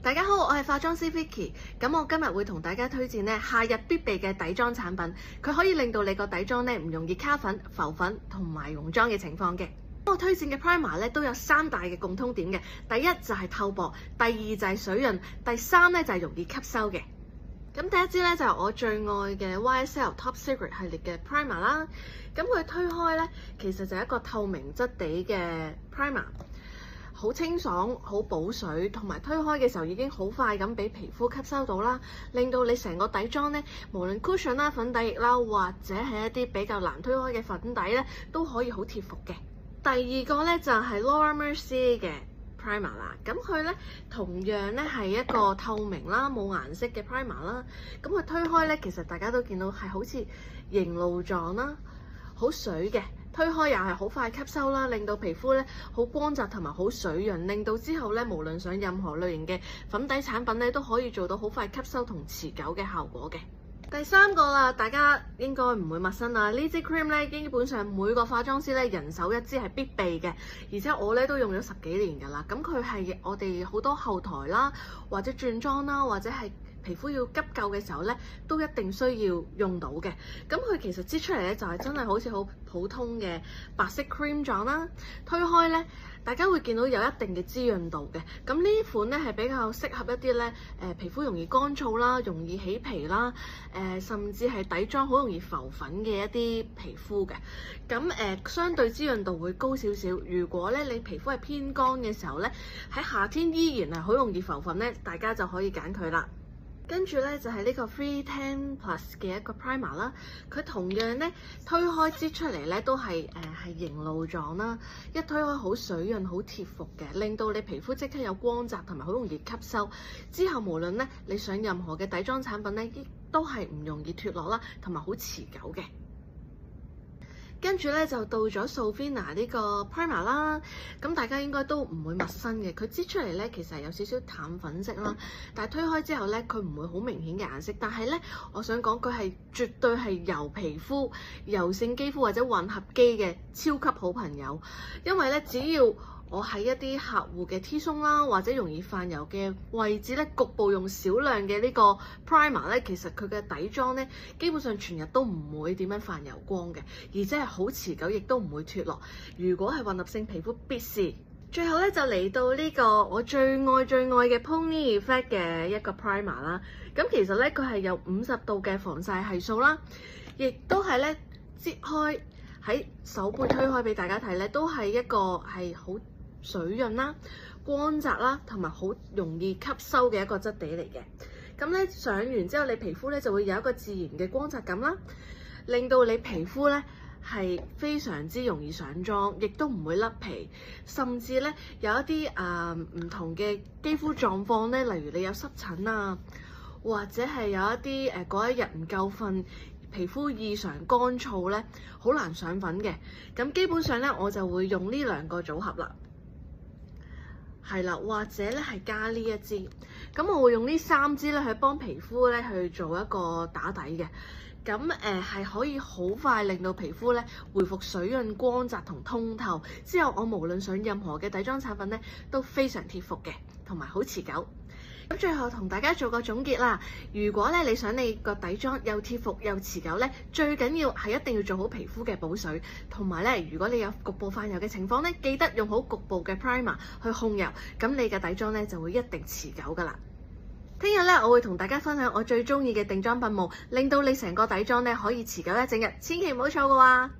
大家好，我係化妝師 Vicky。咁我今日會同大家推薦夏日必備嘅底妝產品，佢可以令到你個底妝唔容易卡粉、浮粉同埋溶妝嘅情況嘅。我推薦嘅 primer 都有3大嘅共通點嘅，第一就係透薄，第二就係水潤，第三就係容易吸收嘅。咁第一支就係我最愛嘅 YSL Top Secret 系列嘅 primer 啦。咁佢推開其實就係一個透明質地嘅 primer。好清爽、好補水，同埋推開嘅時候已經好快咁俾皮膚吸收到啦，令到你成個底妝無論 cushion 啦、粉底液啦，或者係一啲比較難推開嘅粉底都可以好貼服嘅。第二個就係 Laura Mercier 嘅 primer 啦，咁佢同樣係一個透明啦、冇顏色嘅 primer 啦，咁佢推開其實大家都見到係好似凝露狀啦，好水嘅。推開又係好快吸收啦，令到皮膚好光澤同埋好水潤，令到之後無論上任何類型嘅粉底產品都可以做到好快吸收同持久嘅效果嘅。第三個啦，大家應該唔會陌生啦，呢支 cream 基本上每個化妝師人手一支係必備嘅，而且我都用咗10幾年㗎啦。咁佢係我哋好多後台啦，或者轉妝啦，或者係皮膚要急救嘅時候都一定需要用到嘅。咁佢其實擠出嚟就係真係好似好普通嘅白色 cream 狀啦。推開大家會見到有一定嘅滋潤度嘅。咁呢款係比較適合一啲皮膚容易乾燥啦、容易起皮啦、甚至係底妝好容易浮粉嘅一啲皮膚嘅。咁相對滋潤度會高少少。如果你皮膚係偏乾嘅時候喺夏天依然係好容易浮粉大家就可以揀佢啦。跟住就係呢個 Free Tan Plus 嘅一個 primer 啦，佢同樣推開擠出嚟都係凝露狀啦，一推開好水潤、好貼服嘅，令到你皮膚即刻有光澤同埋好容易吸收。之後無論你上任何嘅底妝產品亦都係唔容易脫落啦，同埋好持久嘅。跟住就到咗 Sofina 呢個 primer 啦，咁大家應該都唔會陌生嘅。佢擠出嚟其實係有少少淡粉色啦，但係推開之後佢唔會好明顯嘅顏色。但係我想講佢係絕對係油皮膚、油性肌膚或者混合肌嘅超級好朋友，因為只要我喺一啲客戶嘅 T 鬆啦，或者容易泛油嘅位置局部用少量嘅呢個 primer 其實佢嘅底妝基本上全日都唔會點樣泛油光嘅，而且係好持久，亦都唔會脫落。如果係混合性皮膚必試。最後就嚟到呢個我最愛嘅 Pony Effect 嘅一個 primer 啦。咁其實佢係有50度嘅防曬係數啦，亦都係擠開喺手背推開俾大家睇都係一個係好水潤啦、光澤啦，同埋好容易吸收嘅一個質地嚟嘅。咁上完之後，你皮膚就會有一個自然嘅光澤感啦，令到你皮膚係非常之容易上妝，亦都唔會甩皮，甚至有一啲唔同嘅肌膚狀況例如你有濕疹啊，或者係有一啲嗰一日唔夠瞓，皮膚異常乾燥好難上粉嘅。咁基本上我就會用呢2個組合啦。係啦，或者係加呢一支，咁我會用呢3支去幫皮膚去做一個打底嘅，咁係可以好快令到皮膚回復水潤、光澤同通透。之後我無論上任何嘅底妝產品都非常貼服嘅，同埋好持久。咁最後同大家做個總結啦，如果你想你個底妝又貼服又持久最緊要係一定要做好皮膚嘅補水，同埋如果你有局部泛油嘅情況記得用好局部嘅 primer 去控油，咁你嘅底妝就會一定持久噶啦。聽日我會同大家分享我最中意嘅定妝噴霧，令到你成個底妝可以持久一整日，千祈唔好錯嘅話。